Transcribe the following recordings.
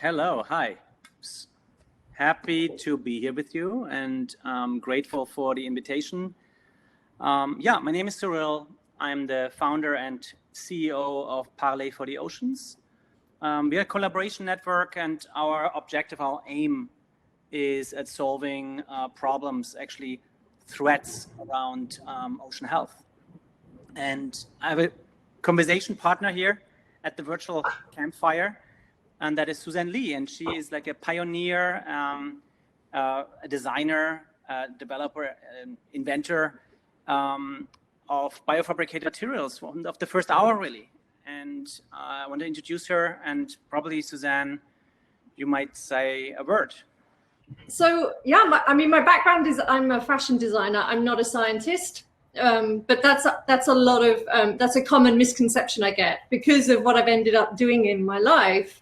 Hello, hi. Happy to be here with you and grateful for the invitation. Yeah, my name is Cyrill. I'm the founder and CEO of Parley for the Oceans. We are a collaboration network, and our objective, our aim is at solving problems, actually threats around ocean health. And I have a conversation partner here at the virtual campfire, and that is Suzanne Lee, and she is like a pioneer, a designer, developer, inventor of biofabricated materials of the first hour, really. And I want to introduce her, and probably Suzanne, you might say a word. So yeah, my background is I'm a fashion designer. I'm not a scientist, but that's a common misconception I get because of what I've ended up doing in my life.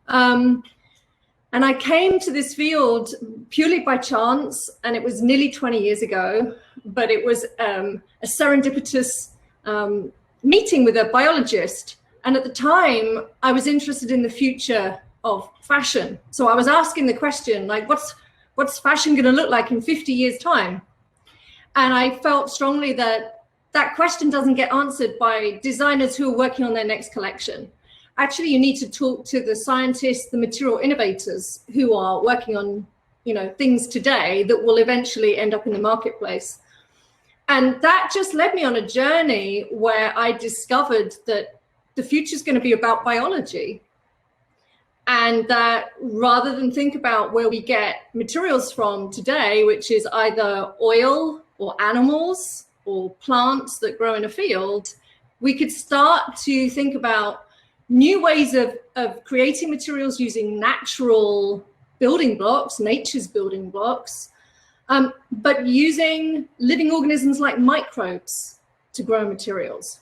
And I came to this field purely by chance, and it was nearly 20 years ago, but it was a serendipitous meeting with a biologist. And at the time, I was interested in the future of fashion. So I was asking the question, like, what's fashion going to look like in 50 years' time? And I felt strongly that that question doesn't get answered by designers who are working on their next collection. Actually, you need to talk to the scientists, the material innovators who are working on, things today that will eventually end up in the marketplace. And that just led me on a journey where I discovered that the future is going to be about biology. And that rather than think about where we get materials from today, which is either oil or animals or plants that grow in a field, we could start to think about new ways of creating materials using natural building blocks, nature's building blocks, but using living organisms like microbes to grow materials.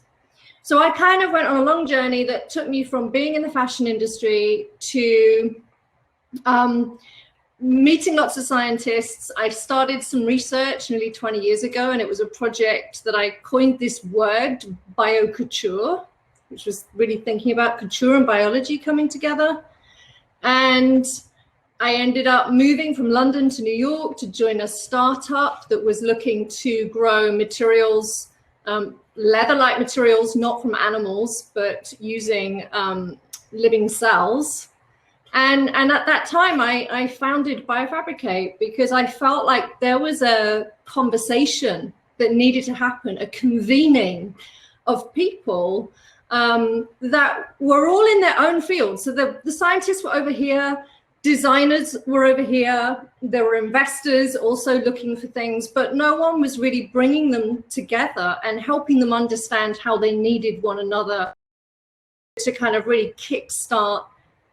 So I kind of went on a long journey that took me from being in the fashion industry to meeting lots of scientists. I started some research nearly 20 years ago, and it was a project that I coined this word, biocouture, which was really thinking about couture and biology coming together. And I ended up moving from London to New York to join a startup that was looking to grow materials, leather-like materials, not from animals, but using living cells. And at that time, I founded Biofabricate because I felt like there was a conversation that needed to happen, a convening of people that were all in their own field. So the scientists were over here, designers were over here, there were investors also looking for things, but no one was really bringing them together and helping them understand how they needed one another to kind of really kickstart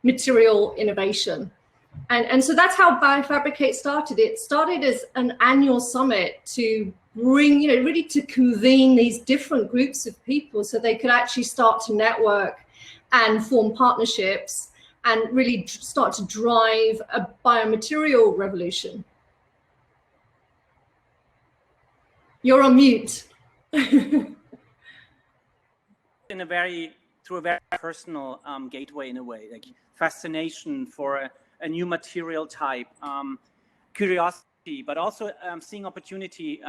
material innovation. And so that's how Biofabricate started. It started as an annual summit to bring, really to convene these different groups of people so they could actually start to network and form partnerships and really start to drive a biomaterial revolution. You're on mute. Through a very personal gateway, in a way, like fascination for a new material type, curiosity, but also seeing opportunity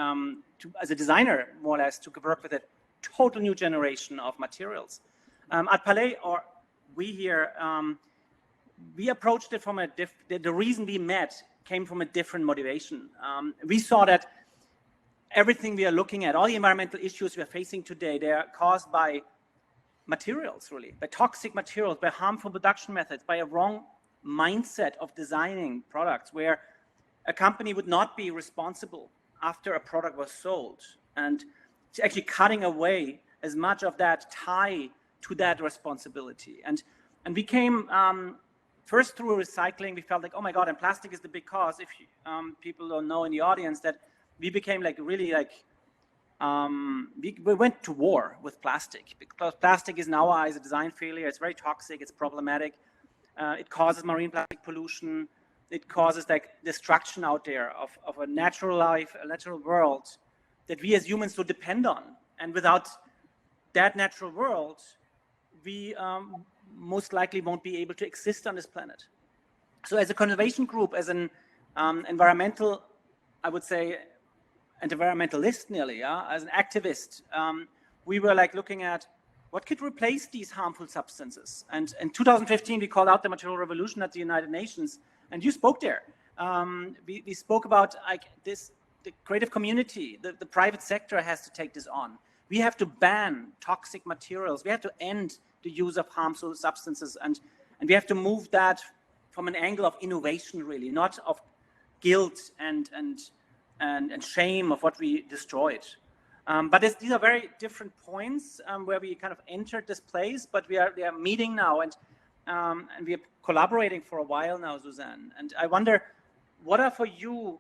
as a designer, more or less, to work with a total new generation of materials. At Parley, or we here, we approached it from the reason we met came from a different motivation. We saw that everything we are looking at, all the environmental issues we are facing today, they are caused by materials, really, by toxic materials, by harmful production methods, by a wrong mindset of designing products where a company would not be responsible after a product was sold, and actually cutting away as much of that tie to that responsibility. And we came first through recycling. We felt like, oh my God, and plastic is the big cause. If people don't know in the audience, that we became like really like, we went to war with plastic, because plastic is in our eyes a design failure. It's very toxic, it's problematic. It causes marine plastic pollution. It causes like destruction out there of a natural life, a natural world that we as humans so depend on. And without that natural world, we most likely won't be able to exist on this planet. So as a conservation group, as an environmental, I would say, environmentalist nearly, as an activist, we were like looking at what could replace these harmful substances. And in 2015, we called out the material revolution at the United Nations, and you spoke there. We spoke about like this, the creative community, the private sector has to take this on. We have to ban toxic materials. We have to end the use of harmful substances, and we have to move that from an angle of innovation, really, not of guilt and shame of what we destroyed. But these are very different points where we kind of entered this place, but we are meeting now, and we are collaborating for a while now, Suzanne. And I wonder, what are for you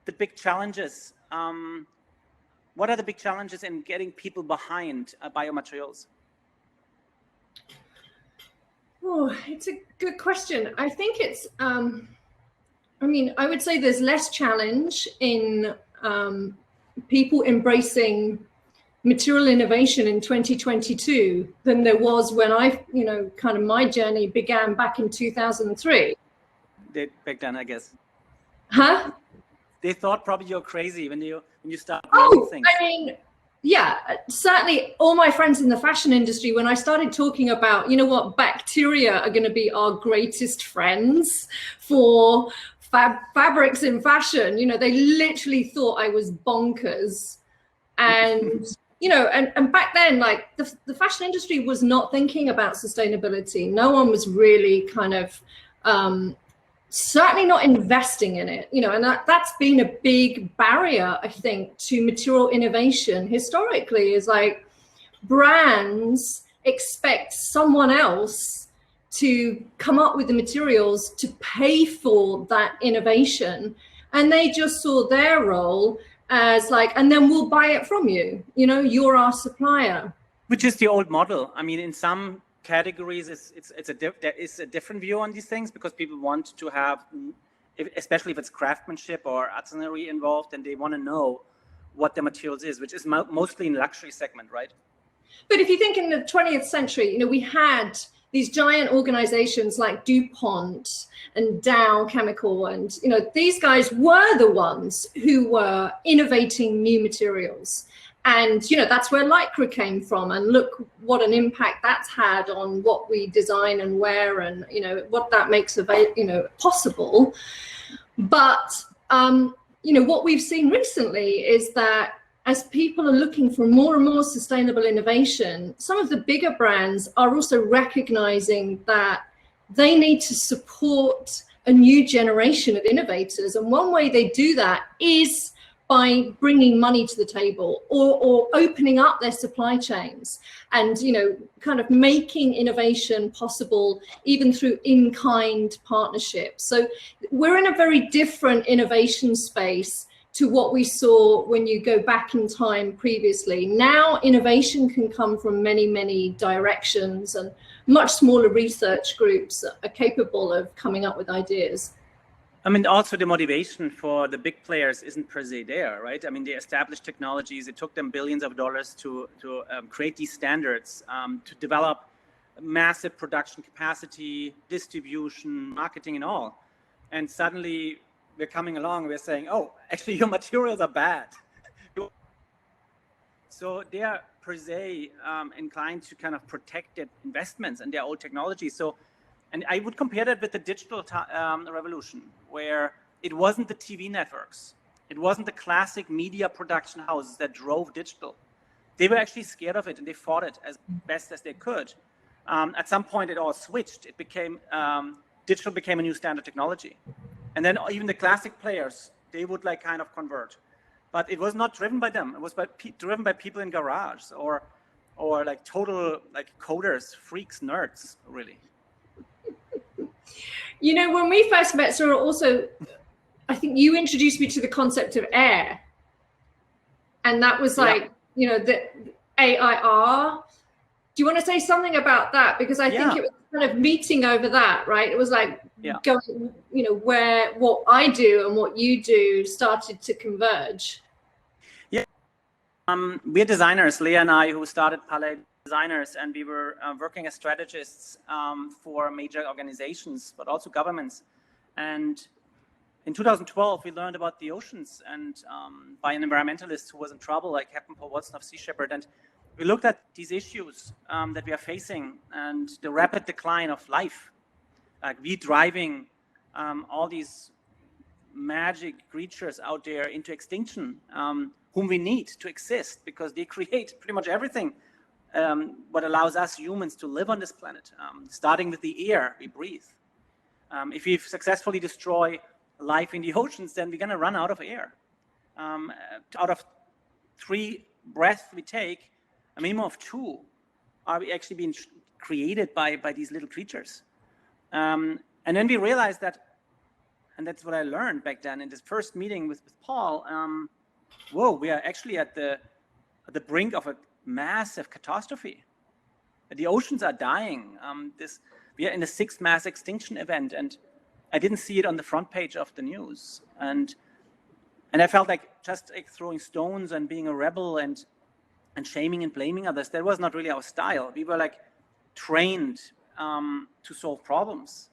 the big challenges? What are the big challenges in getting people behind biomaterials? Oh, it's a good question. I think it's, I mean, I would say there's less challenge in people embracing material innovation in 2022 than there was when I, kind of my journey began back in 2003. Back then, I guess. Huh? They thought probably you're crazy when you start growing things. I mean, yeah, certainly all my friends in the fashion industry, when I started talking about, bacteria are going to be our greatest friends for fabrics in fashion, they literally thought I was bonkers. And, and back then, like the fashion industry was not thinking about sustainability. No one was really kind of, certainly not investing in it, and that's been a big barrier, I think, to material innovation historically, is like brands expect someone else to come up with the materials to pay for that innovation. And they just saw their role as like, and then we'll buy it from you, you're our supplier. Which is the old model. I mean, in some categories, there is a different view on these things, because people want to have, especially if it's craftsmanship or artisanry involved, and they want to know what the materials is, which is mostly in luxury segment, right? But if you think in the 20th century, we had these giant organizations like DuPont and Dow Chemical, and these guys were the ones who were innovating new materials. And, that's where Lycra came from. And look what an impact that's had on what we design and wear, and, what that makes possible. But, what we've seen recently is that as people are looking for more and more sustainable innovation, some of the bigger brands are also recognizing that they need to support a new generation of innovators. And one way they do that is by bringing money to the table, or opening up their supply chains, and kind of making innovation possible even through in-kind partnerships. So we're in a very different innovation space to what we saw when you go back in time previously. Now innovation can come from many, many directions, and much smaller research groups are capable of coming up with ideas. I mean, also the motivation for the big players isn't per se there, right? I mean, they established technologies. It took them billions of dollars to create these standards, to develop massive production capacity, distribution, marketing, and all. And suddenly we're coming along, we're saying, oh, actually your materials are bad. So they are per se inclined to kind of protect their investments and their old technology. So, and I would compare that with the digital revolution, where it wasn't the TV networks, it wasn't the classic media production houses that drove digital. They were actually scared of it, and they fought it as best as they could. At some point, it all switched. It became digital became a new standard technology, and then even the classic players, they would like kind of convert, but it was not driven by them. It was driven by people in garages or like total like coders, freaks, nerds, really. When we first met, Cyrill, also, I think you introduced me to the concept of air. And that was like, the AIR. Do you want to say something about that? Because I think it was kind of meeting over that, right? It was like going, where what I do and what you do started to converge. Yeah. We're designers, Leah and I, who started Parley Designers, and we were working as strategists for major organizations, but also governments. And in 2012, we learned about the oceans, and by an environmentalist who was in trouble, like Captain Paul Watson of Sea Shepherd. And we looked at these issues that we are facing and the rapid decline of life, like we driving all these magic creatures out there into extinction, whom we need to exist because they create pretty much everything what allows us humans to live on this planet, starting with the air we breathe. If we successfully destroy life in the oceans, then we're going to run out of air. Out of 3 breaths we take, a minimum of 2 are actually being created by these little creatures. And then we realized that, and that's what I learned back then in this first meeting with Paul, whoa, we are actually at the brink of a massive catastrophe. The oceans are dying. We are in the 6th mass extinction event, and I didn't see it on the front page of the news. And I felt like just like throwing stones and being a rebel and shaming and blaming others, that was not really our style. We were like trained to solve problems.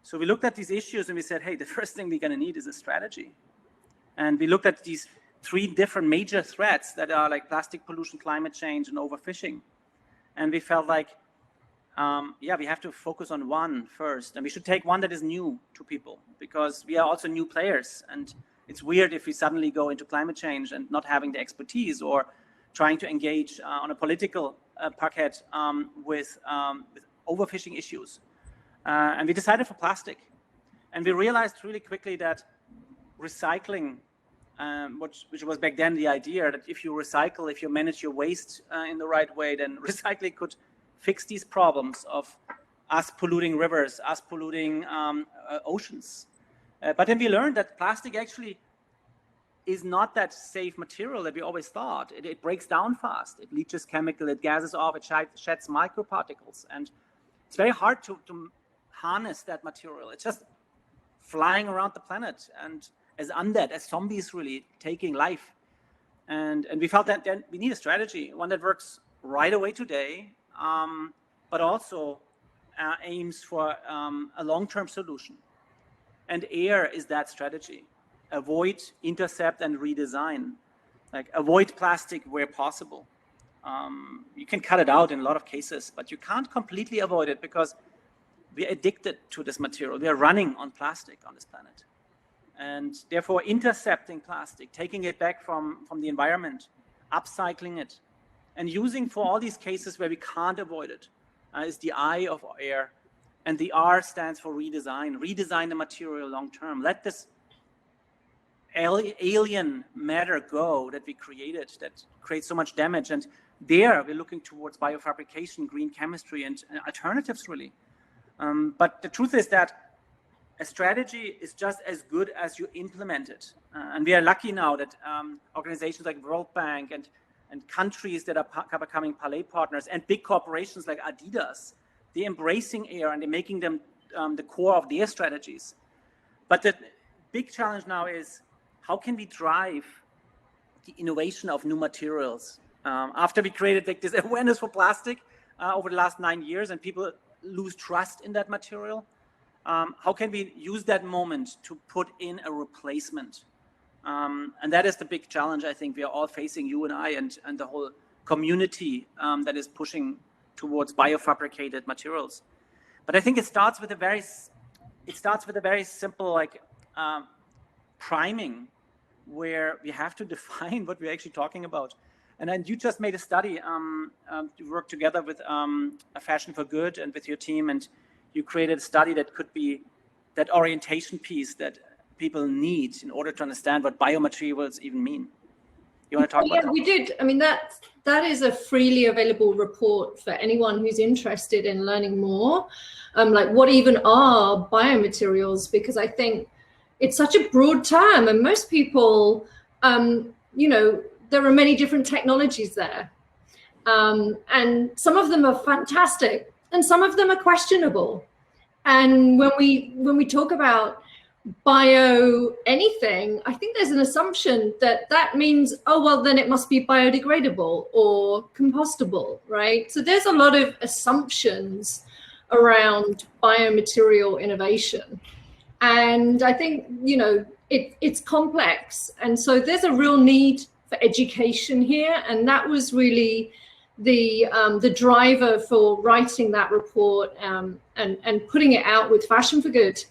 So we looked at these issues and we said, hey, the first thing we're going to need is a strategy. And we looked at these 3 different major threats that are like plastic pollution, climate change, and overfishing. And we felt like, we have to focus on one first. And we should take one that is new to people because we are also new players. And it's weird if we suddenly go into climate change and not having the expertise or trying to engage on a political parquet with overfishing issues. And we decided for plastic. And we realized really quickly that recycling, which was back then the idea that if you recycle, if you manage your waste in the right way, then recycling could fix these problems of us polluting rivers, us polluting oceans. But then we learned that plastic actually is not that safe material that we always thought. It breaks down fast. It leaches chemical, it gases off, it sheds microparticles. And it's very hard to harness that material. It's just flying around the planet and as undead, as zombies really taking life. And we felt that then we need a strategy, one that works right away today, but also aims for a long-term solution. And air is that strategy. Avoid, intercept, and redesign. Like avoid plastic where possible. You can cut it out in a lot of cases, but you can't completely avoid it because we're addicted to this material. We are running on plastic on this planet. And therefore intercepting plastic, taking it back from the environment, upcycling it, and using for all these cases where we can't avoid it is the I of air. And the R stands for redesign. Redesign the material long term. Let this alien matter go that we created that creates so much damage. And there we're looking towards biofabrication, green chemistry, and alternatives really. But the truth is that a strategy is just as good as you implement it. And we are lucky now that organizations like World Bank and countries that are becoming Parley partners and big corporations like Adidas, they're embracing air and they're making them the core of their strategies. But the big challenge now is how can we drive the innovation of new materials? After we created like this awareness for plastic over the last 9 years and people lose trust in that material, how can we use that moment to put in a replacement? And that is the big challenge I think we are all facing, you and I, and the whole community that is pushing towards biofabricated materials. But I think it starts with a very simple like priming, where we have to define what we're actually talking about. And then you just made a study, you worked together with a Fashion for Good and with your team, and you created a study that could be that orientation piece that people need in order to understand what biomaterials even mean. You want to talk about that? Yeah, we did. I mean, that is a freely available report for anyone who's interested in learning more. Like what even are biomaterials? Because I think it's such a broad term, and most people, there are many different technologies there. And some of them are fantastic and some of them are questionable. And when we talk about bio anything, I think there's an assumption that means, oh, well, then it must be biodegradable or compostable, right? So there's a lot of assumptions around biomaterial innovation. And I think, it's complex. And so there's a real need for education here. And that was really the driver for writing that report and putting it out with Fashion for Good,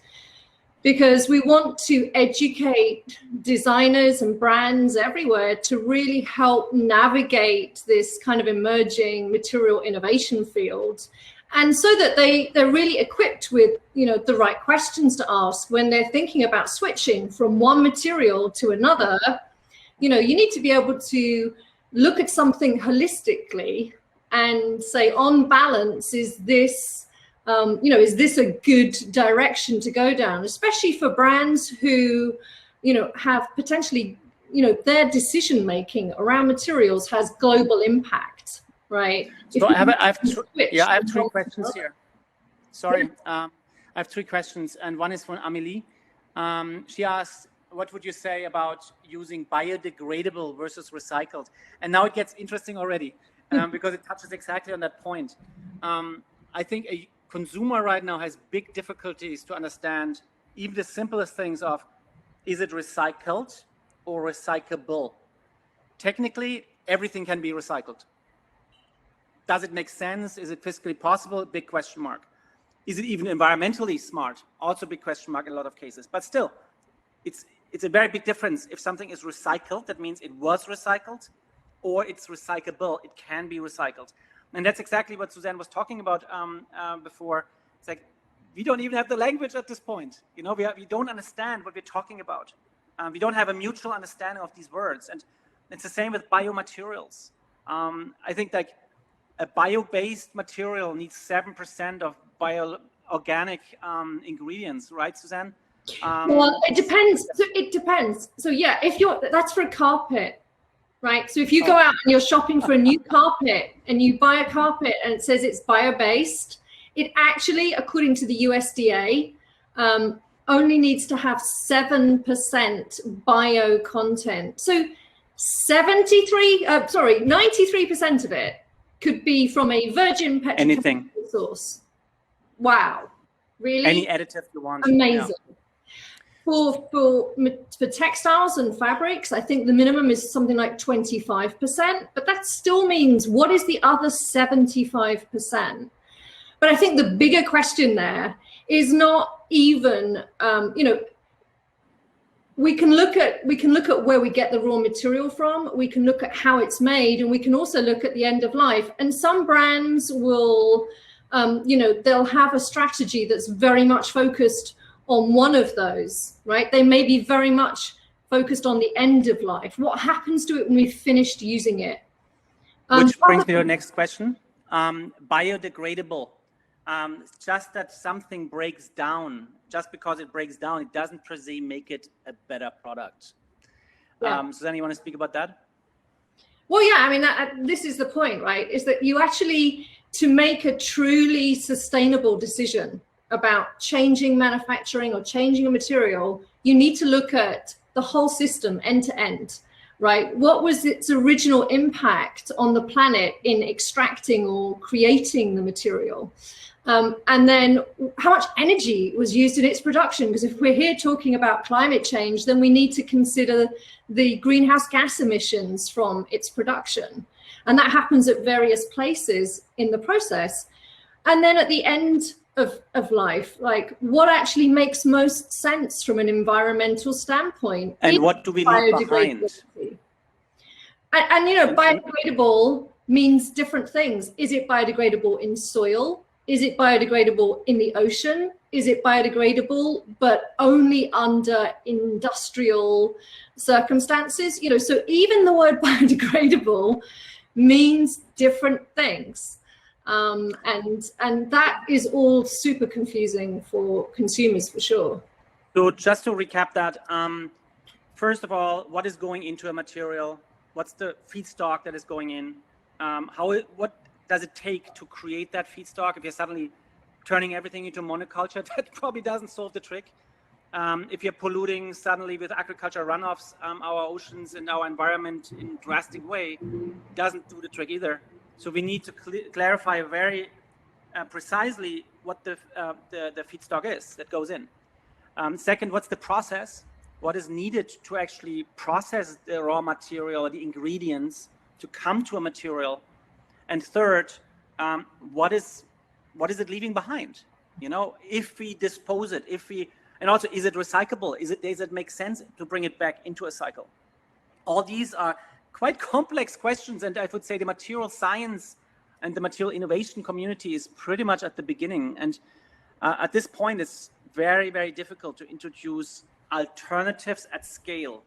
because we want to educate designers and brands everywhere to really help navigate this kind of emerging material innovation field. And so that they're really equipped with, the right questions to ask when they're thinking about switching from one material to another. You need to be able to look at something holistically and say, on balance, is this a good direction to go down, especially for brands who, have potentially, their decision making around materials has global impact, right? So I have 3 questions here. Sorry, I have 3 questions, and one is from Amelie. She asks, what would you say about using biodegradable versus recycled? And now it gets interesting already, because it touches exactly on that point. I think a consumer right now has big difficulties to understand even the simplest things of, is it recycled or recyclable? Technically, everything can be recycled. Does it make sense? Is it physically possible? Big question mark. Is it even environmentally smart? Also big question mark in a lot of cases. But still, it's a very big difference. If something is recycled, that means it was recycled, or it's recyclable. It can be recycled. And that's exactly what Suzanne was talking about before. It's like, we don't even have the language at this point. We don't understand what we're talking about. We don't have a mutual understanding of these words. And it's the same with biomaterials. I think like a bio-based material needs 7% of organic ingredients, right, Suzanne? Well, it depends. It depends. So yeah, that's for a carpet. Right. So if you go out and you're shopping for a new carpet and you buy a carpet and it says it's bio-based, it actually, according to the USDA, only needs to have 7% bio content. So 93% of it could be from a virgin petrochemical source. Wow. Really? Any additive you want. Amazing. Yeah. For textiles and fabrics, I think the minimum is something like 25%, but that still means, what is the other 75%? But I think the bigger question there is not even, we can look at where we get the raw material from, we can look at how it's made, and we can also look at the end of life. And some brands will, they'll have a strategy that's very much focused on one of those, right? They may be very much focused on the end of life. What happens to it when we've finished using it? Which brings me to the next question. Biodegradable. Just that something breaks down, just because it breaks down, it doesn't per se make it a better product. Yeah. Suzanne, you want to speak about that? Well, yeah, I mean, this is the point, right? Is that you actually, to make a truly sustainable decision about changing manufacturing or changing a material, you need to look at the whole system end to end, right? What was its original impact on the planet in extracting or creating the material? And then how much energy was used in its production? Because if we're here talking about climate change, then we need to consider the greenhouse gas emissions from its production. And that happens at various places in the process. And then at the end of life, like, what actually makes most sense from an environmental standpoint? And what do we leave behind? And biodegradable means different things. Is it biodegradable in soil? Is it biodegradable in the ocean? Is it biodegradable but only under industrial circumstances? So even the word biodegradable means different things. And that is all super confusing for consumers, for sure. So just to recap that, first of all, what is going into a material? What's the feedstock that is going in? What does it take to create that feedstock? If you're suddenly turning everything into monoculture, that probably doesn't solve the trick. If you're polluting suddenly with agriculture runoffs, our oceans and our environment in a drastic way, doesn't do the trick either. So we need to clarify very precisely what the feedstock is that goes in. Second, what's the process? What is needed to actually process the raw material, the ingredients to come to a material? And third, what is it leaving behind? You know, if we dispose it, and also, is it recyclable? Does it make sense to bring it back into a cycle? All these are quite complex questions, and I would say the material science and the material innovation community is pretty much at the beginning. And at this point, it's very, very difficult to introduce alternatives at scale.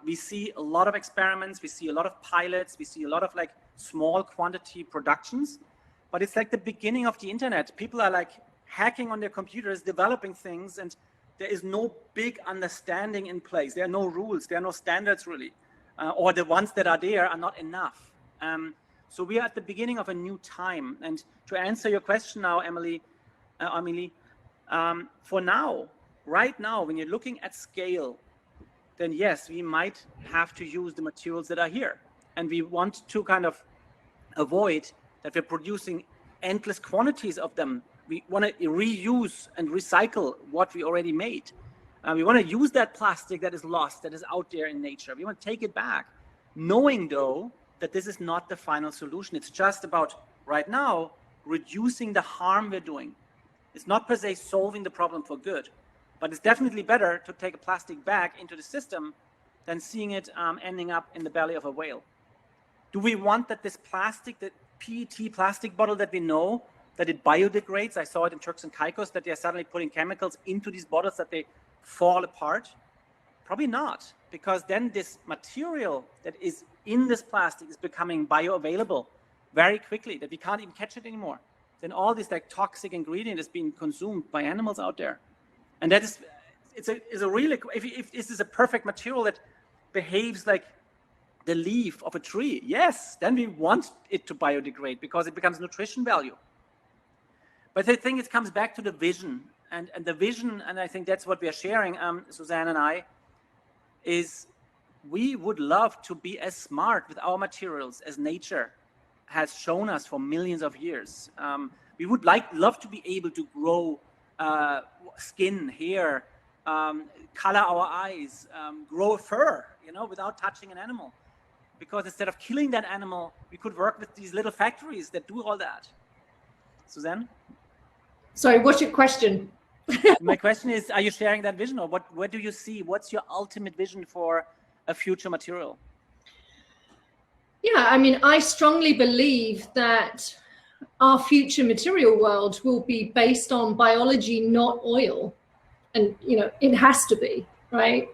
We see a lot of experiments, we see a lot of pilots, we see a lot of like small quantity productions, but it's like the beginning of the internet. People are like hacking on their computers, developing things, and there is no big understanding in place. There are no rules, there are no standards really, or the ones that are there are not enough. So we are at the beginning of a new time. And to answer your question now, Amelie, for now, right now, when you're looking at scale, then yes, we might have to use the materials that are here. And we want to kind of avoid that we're producing endless quantities of them. We want to reuse and recycle what we already made. We want to use that plastic that is lost, that is out there in nature. We want to take it back, knowing though that this is not the final solution. It's just about, right now, reducing the harm we're doing. It's not per se solving the problem for good, but it's definitely better to take a plastic bag into the system than seeing it ending up in the belly of a whale. Do we want that this plastic, that PET plastic bottle that we know, that it biodegrades? I saw it in Turks and Caicos, that they're suddenly putting chemicals into these bottles that they fall apart. Probably not, because then this material that is in this plastic is becoming bioavailable very quickly, that we can't even catch it anymore. Then all this like toxic ingredient is being consumed by animals out there. And that is, it's a really, if this is a perfect material that behaves like the leaf of a tree, yes, then we want it to biodegrade because it becomes nutrition value. But I think it comes back to the vision, and the vision, and I think that's what we are sharing, Suzanne and I, is we would love to be as smart with our materials as nature has shown us for millions of years. We would love to be able to grow skin, hair, color our eyes, grow fur, you know, without touching an animal. Because instead of killing that animal, we could work with these little factories that do all that. Suzanne? Sorry, what's your question? My question is, are you sharing that vision, or where do you see, what's your ultimate vision for a future material? Yeah, I mean, I strongly believe that our future material world will be based on biology, not oil. And, you know, it has to be, right?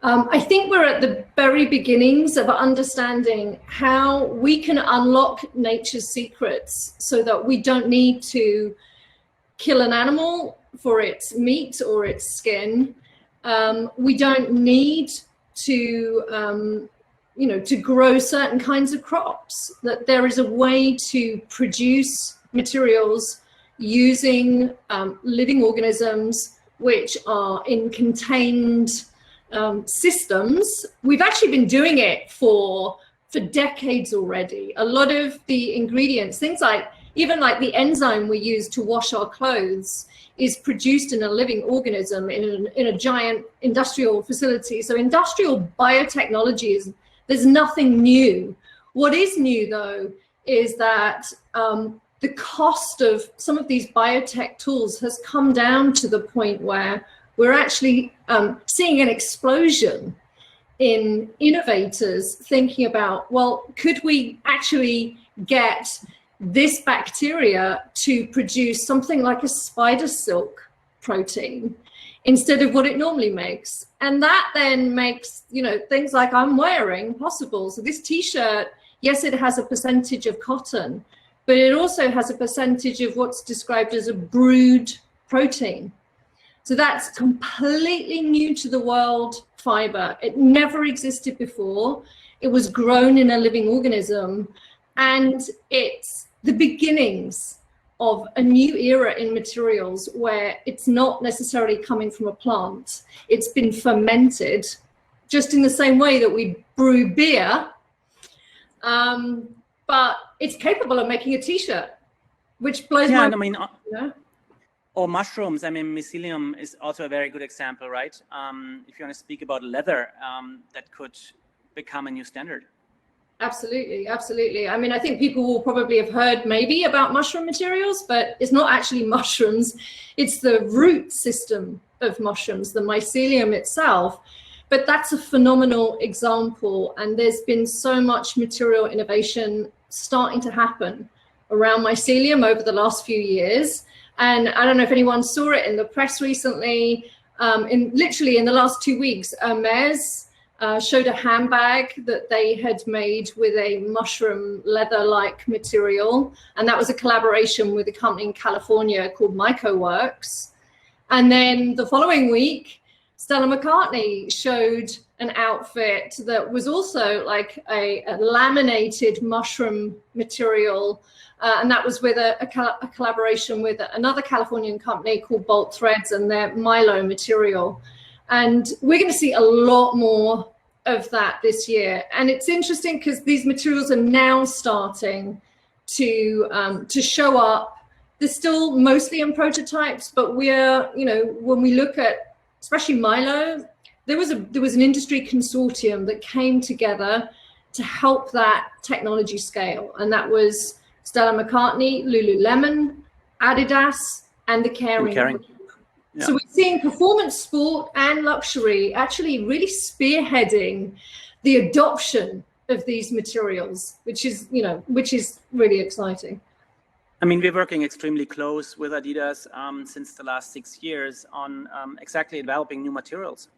I think we're at the very beginnings of understanding how we can unlock nature's secrets so that we don't need to kill an animal for its meat or its skin. We don't need to, you know, to grow certain kinds of crops, that there is a way to produce materials using living organisms which are in contained systems. We've actually been doing it for decades already. A lot of the ingredients, things like, even like the enzyme we use to wash our clothes, is produced in a living organism in a giant industrial facility. So industrial biotechnology is, there's nothing new. What is new though, is that the cost of some of these biotech tools has come down to the point where we're actually seeing an explosion in innovators thinking about, well, could we actually get this bacteria to produce something like a spider silk protein instead of what it normally makes? And that then makes, you know, things like I'm wearing possible. So this t-shirt, yes, it has a percentage of cotton, but it also has a percentage of what's described as a brewed protein. So that's completely new to the world fiber. It never existed before. It was grown in a living organism, and it's the beginnings of a new era in materials where it's not necessarily coming from a plant. It's been fermented, just in the same way that we brew beer, but it's capable of making a t-shirt, which blows my mind. I mean, you know? Or mushrooms. I mean, mycelium is also a very good example, right? If you want to speak about leather, that could become a new standard. Absolutely, absolutely. I mean, I think people will probably have heard maybe about mushroom materials, but it's not actually mushrooms. It's the root system of mushrooms, the mycelium itself. But that's a phenomenal example. And there's been so much material innovation starting to happen around mycelium over the last few years. And I don't know if anyone saw it in the press recently. Literally in the last 2 weeks, Hermes showed a handbag that they had made with a mushroom leather-like material. And that was a collaboration with a company in California called MycoWorks. And then the following week, Stella McCartney showed an outfit that was also like a laminated mushroom material. And that was with a collaboration with another Californian company called Bolt Threads and their Milo material. And we're going to see a lot more of that this year. And it's interesting because these materials are now starting to show up. They're still mostly in prototypes, but we're, you know, when we look at, especially Milo, there was an industry consortium that came together to help that technology scale. And that was Stella McCartney, Lululemon, Adidas, and the Caring Group. Yeah. So we're seeing performance sport and luxury actually really spearheading the adoption of these materials, which is really exciting. I mean, we're working extremely close with Adidas since the last 6 years on exactly developing new materials.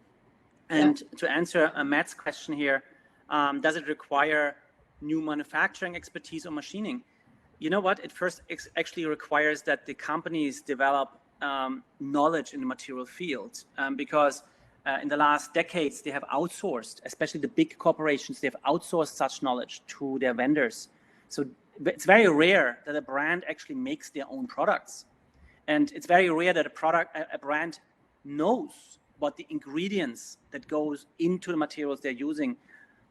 And to answer Matt's question here, does it require new manufacturing expertise or machining? You know what? It first actually requires that the companies develop knowledge in the material field, because in the last decades, they have outsourced, especially the big corporations, they have outsourced such knowledge to their vendors. So it's very rare that a brand actually makes their own products. And it's very rare that a brand knows what the ingredients that goes into the materials they're using.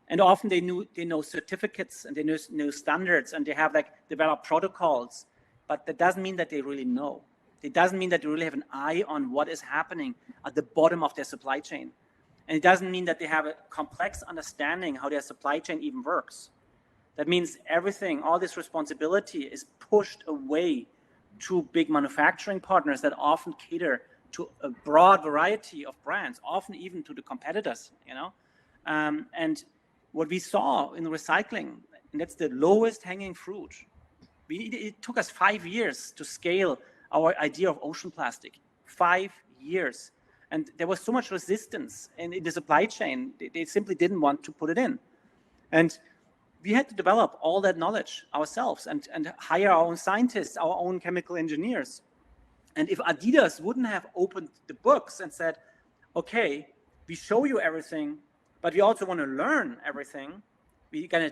And often they know certificates and they know standards and they have developed protocols, but that doesn't mean that they really know. It doesn't mean that they really have an eye on what is happening at the bottom of their supply chain. And it doesn't mean that they have a complex understanding how their supply chain even works. That means everything, all this responsibility is pushed away to big manufacturing partners that often cater to a broad variety of brands, often even to the competitors, you know. And what we saw in recycling, and that's the lowest hanging fruit. It took us 5 years to scale our idea of ocean plastic, 5 years. And there was so much resistance in the supply chain, they simply didn't want to put it in. And we had to develop all that knowledge ourselves and hire our own scientists, our own chemical engineers. And if Adidas wouldn't have opened the books and said, okay, we show you everything, but we also want to learn everything, we're gonna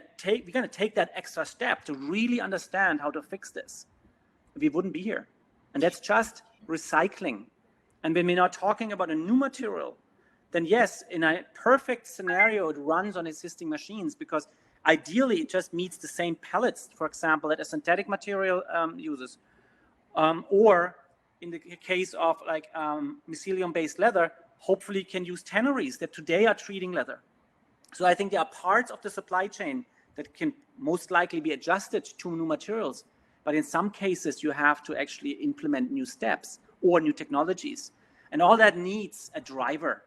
take that extra step to really understand how to fix this, we wouldn't be here. And that's just recycling. And when we're not talking about a new material, then yes, in a perfect scenario, it runs on existing machines because ideally it just meets the same pellets, for example, that a synthetic material uses. Or in the case of mycelium-based leather, hopefully can use tanneries that today are treating leather. So I think there are parts of the supply chain that can most likely be adjusted to new materials. But in some cases, you have to actually implement new steps or new technologies. And all that needs a driver.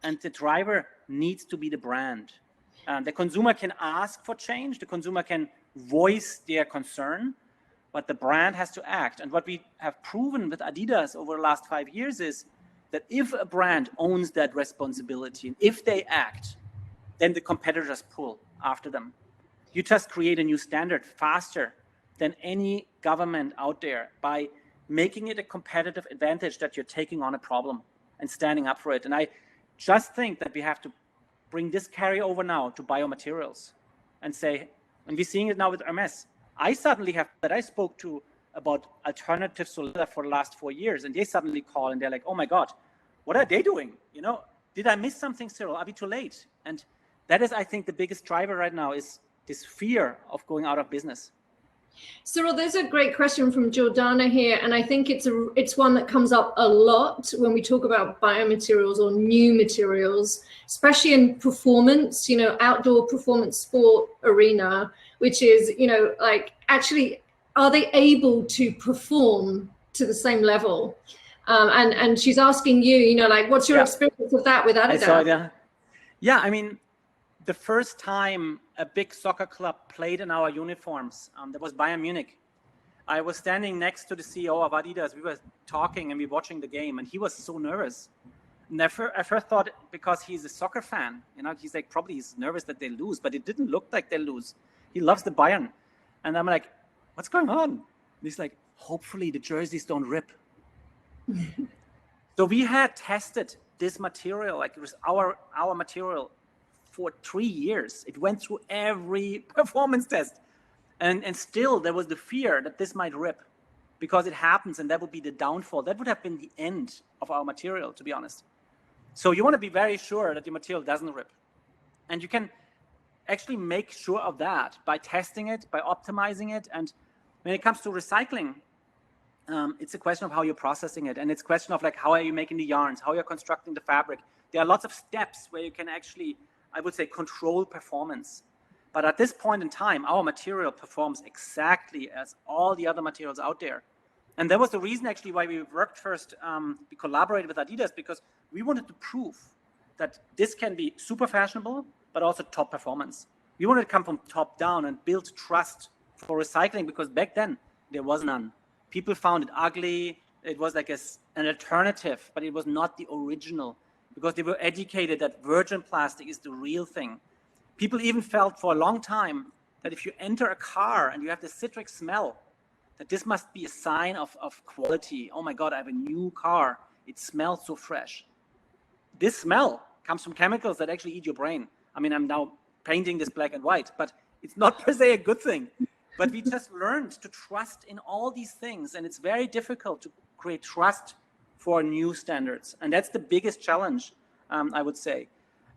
And the driver needs to be the brand. The consumer can ask for change. The consumer can voice their concern. But the brand has to act. And what we have proven with Adidas over the last 5 years is that if a brand owns that responsibility, if they act, then the competitors pull after them. You just create a new standard faster than any government out there by making it a competitive advantage that you're taking on a problem and standing up for it. And I just think that we have to bring this carryover now to biomaterials and say, and we're seeing it now with Hermes. I suddenly have that I spoke to about alternatives to leather for the last 4 years, and they suddenly call and they're like, oh my God, what are they doing? You know, did I miss something, Cyrill? Are we too late? And that is, I think, the biggest driver right now is this fear of going out of business. Cyrill, there's a great question from Jordana here, and I think it's one that comes up a lot when we talk about biomaterials or new materials, especially in performance, outdoor performance sport arena, which is, like, actually, are they able to perform to the same level? And she's asking you, like, what's your experience of that with Adidas? Yeah, I mean, the first time a big soccer club played in our uniforms, that was Bayern Munich. I was standing next to the CEO of Adidas. We were talking and we were watching the game, and he was so nervous. And I first thought, because he's a soccer fan, he's like, probably he's nervous that they lose, but it didn't look like they lose. He loves the Bayern. And I'm like, what's going on? And he's like, hopefully the jerseys don't rip. So we had tested this material, like it was our material, for 3 years. It went through every performance test. And still there was the fear that this might rip, because it happens and that would be the downfall. That would have been the end of our material, to be honest. So you want to be very sure that your material doesn't rip. And you can actually make sure of that by testing it, by optimizing it. And when it comes to recycling, it's a question of how you're processing it. And it's a question of, like, how are you making the yarns, how you're constructing the fabric. There are lots of steps where you can actually, I would say, control performance. But at this point in time, our material performs exactly as all the other materials out there. And that was the reason actually why we worked first, we collaborated with Adidas, because we wanted to prove that this can be super fashionable, but also top performance. We wanted to come from top down and build trust for recycling, because back then there was none. People found it ugly. It was like an alternative, but it was not the original, because they were educated that virgin plastic is the real thing. People even felt for a long time that if you enter a car and you have the citric smell, that this must be a sign of quality. Oh my God, I have a new car. It smells so fresh. This smell comes from chemicals that actually eat your brain. I mean, I'm now painting this black and white, but it's not per se a good thing. But we just learned to trust in all these things. And it's very difficult to create trust for new standards. And that's the biggest challenge, I would say.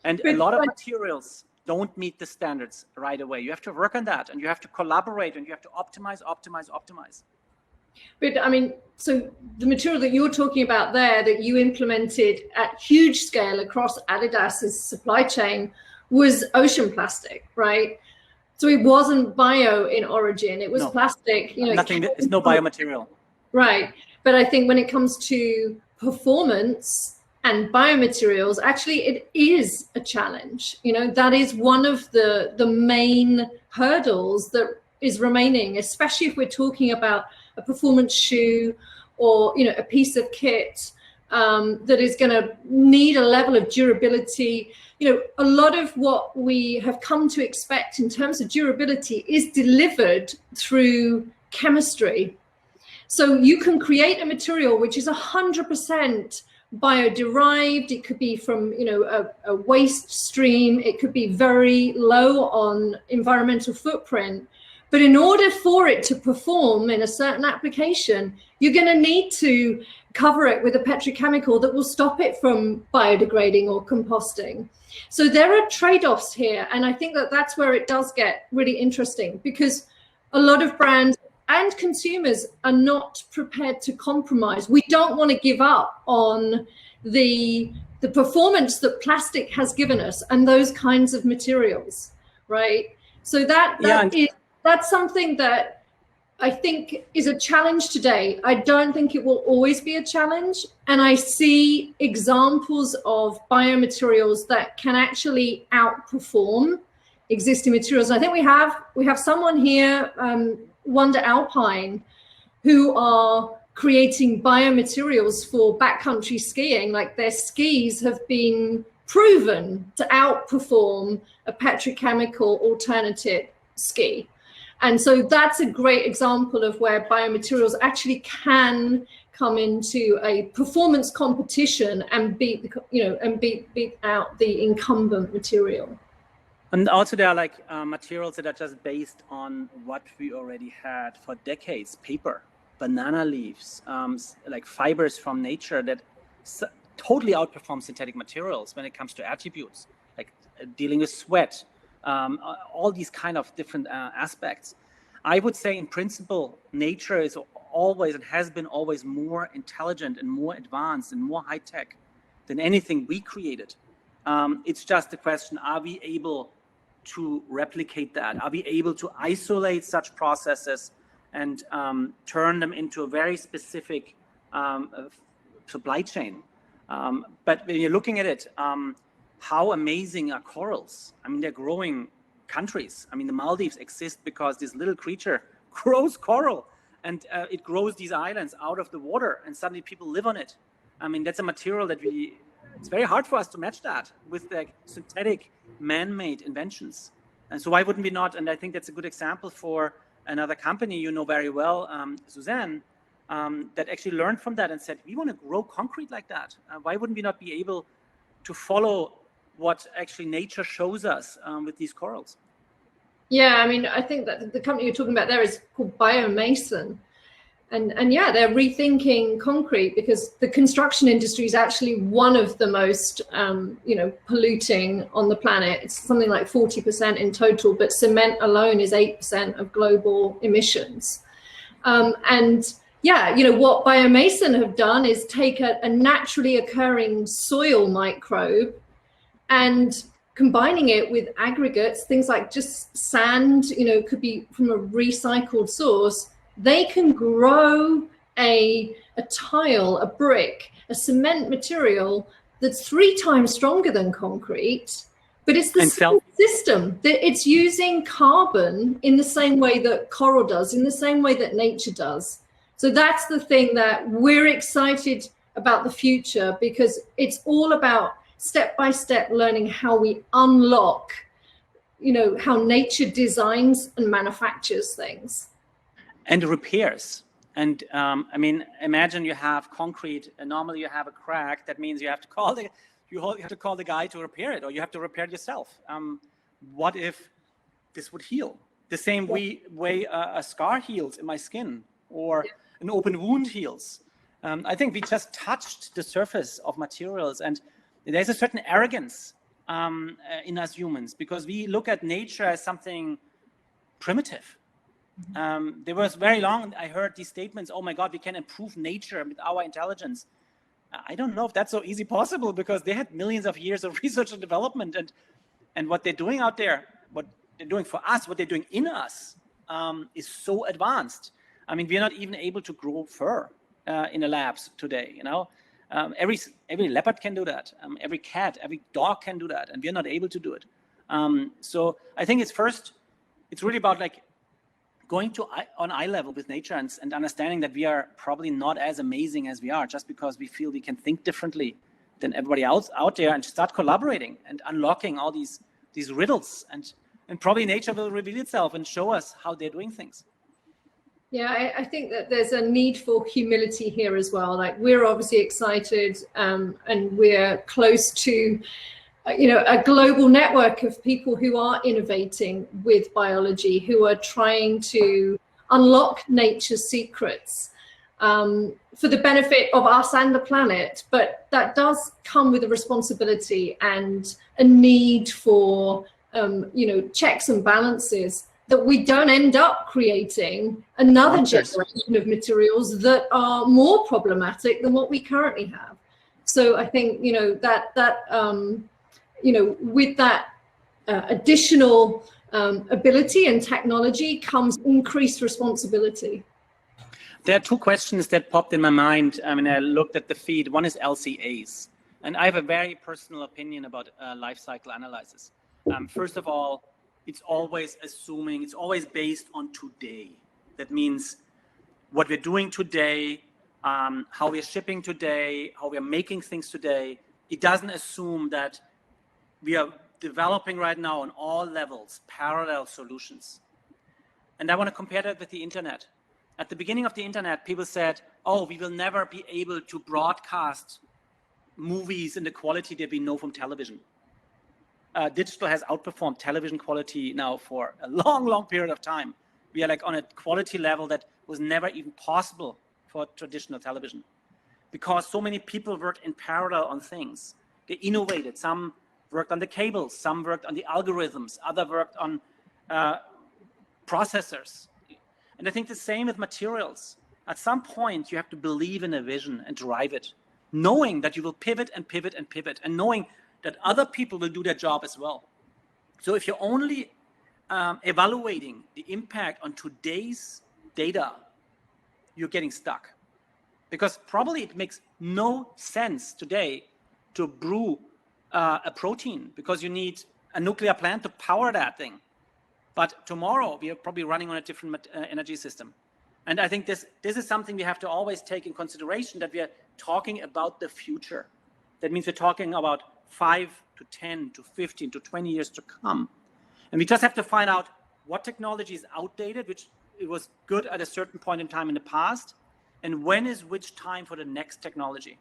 And a lot of materials don't meet the standards right away. You have to work on that, and you have to collaborate, and you have to optimize. But I mean, so the material that you're talking about there, that you implemented at huge scale across Adidas's supply chain, was ocean plastic, right? So it wasn't bio in origin. It was plastic. Nothing. It's no biomaterial. Right. But I think when it comes to performance and biomaterials, actually it is a challenge. That is one of the main hurdles that is remaining, especially if we're talking about a performance shoe or a piece of kit that is going to need a level of durability. A lot of what we have come to expect in terms of durability is delivered through chemistry. So you can create a material which is 100% bio-derived. It could be from a waste stream. It could be very low on environmental footprint. But in order for it to perform in a certain application, you're going to need to cover it with a petrochemical that will stop it from biodegrading or composting. So there are trade-offs here. And I think that that's where it does get really interesting, because a lot of brands and consumers are not prepared to compromise. We don't want to give up on the performance that plastic has given us and those kinds of materials, right? So that's something that I think is a challenge today. I don't think it will always be a challenge. And I see examples of biomaterials that can actually outperform existing materials. And I think we have someone here, Wonder Alpine, who are creating biomaterials for backcountry skiing. Like, their skis have been proven to outperform a petrochemical alternative ski. And so that's a great example of where biomaterials actually can come into a performance competition and beat out the incumbent material. And also there are materials that are just based on what we already had for decades: paper, banana leaves, like fibers from nature that totally outperform synthetic materials when it comes to attributes, like dealing with sweat, all these kind of different aspects. I would say in principle, nature is always and has been always more intelligent and more advanced and more high tech than anything we created. It's just a question, are we able to replicate that? Are we able to isolate such processes and turn them into a very specific supply chain? But when you're looking at it, how amazing are corals? I mean, they're growing countries. I mean, the Maldives exist because this little creature grows coral, and it grows these islands out of the water, and suddenly people live on it. I mean, that's a material that it's very hard for us to match that with the synthetic man-made inventions. And so why wouldn't we not? And I think that's a good example for another company you know very well, Suzanne, that actually learned from that and said, we want to grow concrete like that. Why wouldn't we not be able to follow what actually nature shows us with these corals? Yeah, I mean, I think that the company you're talking about there is called Biomason. And yeah, they're rethinking concrete because the construction industry is actually one of the most, polluting on the planet. It's something like 40% in total, but cement alone is 8% of global emissions. And yeah, what Biomason have done is take a naturally occurring soil microbe and combining it with aggregates, things like just sand, could be from a recycled source. They can grow a tile, a brick, a cement material that's 3 times stronger than concrete, but it's the same system. It's using carbon in the same way that coral does, in the same way that nature does. So that's the thing that we're excited about the future, because it's all about step-by-step learning how we unlock, how nature designs and manufactures things. And repairs. And I mean, imagine you have concrete, and normally you have a crack. That means you have to call the guy to repair it, or you have to repair it yourself. What if this would heal the same way a scar heals in my skin, or an open wound heals? I think we just touched the surface of materials, and there's a certain arrogance in us humans, because we look at nature as something primitive. There was very long, I heard these statements, oh my God, we can improve nature with our intelligence. I don't know if that's so easy possible, because they had millions of years of research and development, and what they're doing out there, what they're doing for us, what they're doing in us is so advanced. I mean, we're not even able to grow fur in the labs today, every leopard can do that. Every cat, every dog can do that, and we're not able to do it. So I think it's really about like going on eye level with nature and understanding that we are probably not as amazing as we are, just because we feel we can think differently than everybody else out there, and start collaborating and unlocking all these riddles, and probably nature will reveal itself and show us how they're doing things. Yeah, I think that there's a need for humility here as well. Like, we're obviously excited, and we're close to a global network of people who are innovating with biology, who are trying to unlock nature's secrets for the benefit of us and the planet. But that does come with a responsibility and a need for, checks and balances, that we don't end up creating another generation of materials that are more problematic than what we currently have. So I think, with that additional ability and technology comes increased responsibility. There are 2 questions that popped in my mind when I looked at the feed. One is LCAs. And I have a very personal opinion about life cycle analysis. First of all, it's always based on today. That means what we're doing today, how we're shipping today, how we're making things today. It doesn't assume that we are developing right now on all levels parallel solutions. And I want to compare that with the internet. At the beginning of the internet, people said, oh, we will never be able to broadcast movies in the quality that we know from television. Digital has outperformed television quality now for a long, long period of time. We are like on a quality level that was never even possible for traditional television, because so many people worked in parallel on things. They innovated. Some worked on the cables, some worked on the algorithms, other worked on processors. And I think the same with materials. At some point, you have to believe in a vision and drive it, knowing that you will pivot and pivot and pivot, and knowing that other people will do their job as well. So if you're only evaluating the impact on today's data, you're getting stuck. Because probably it makes no sense today to brew a protein, because you need a nuclear plant to power that thing. But tomorrow we are probably running on a different energy system. And I think this is something we have to always take in consideration, that we are talking about the future. That means we're talking about 5 to 10 to 15 to 20 years to come. And we just have to find out what technology is outdated, which it was good at a certain point in time in the past, and when is which time for the next technology.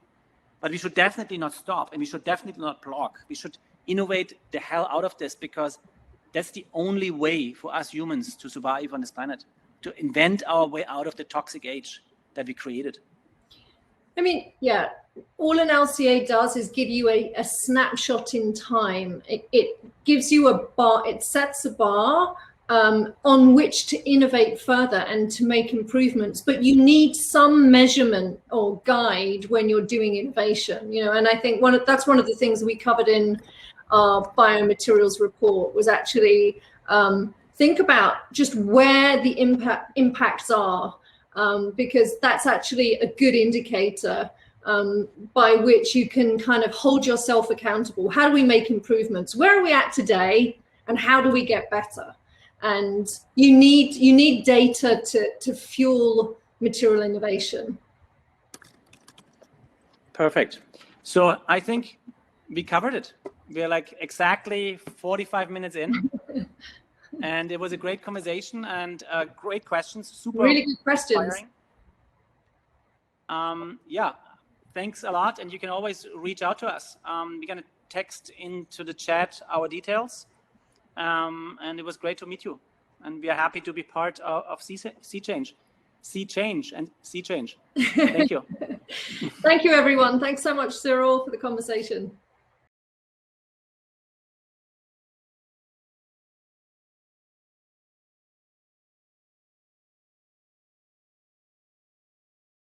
But we should definitely not stop, and we should definitely not block. We should innovate the hell out of this, because that's the only way for us humans to survive on this planet, to invent our way out of the toxic age that we created. I mean, yeah, all an LCA does is give you a snapshot in time. It gives you a bar, it sets a bar on which to innovate further and to make improvements. But you need some measurement or guide when you're doing innovation, you know. And I think that's one of the things we covered in our biomaterials report, was actually think about just where the impacts are, because that's actually a good indicator by which you can kind of hold yourself accountable. How do we make improvements? Where are we at today, and how do we get better? And you need data to fuel material innovation. Perfect. So I think we covered it. We're like exactly 45 minutes in. And it was a great conversation and great questions. Super really good questions. Yeah, thanks a lot. And you can always reach out to us. We're going to text into the chat our details. And it was great to meet you. And we are happy to be part of Sea Change. Thank you. Thank you, everyone. Thanks so much, Cyrill, for the conversation.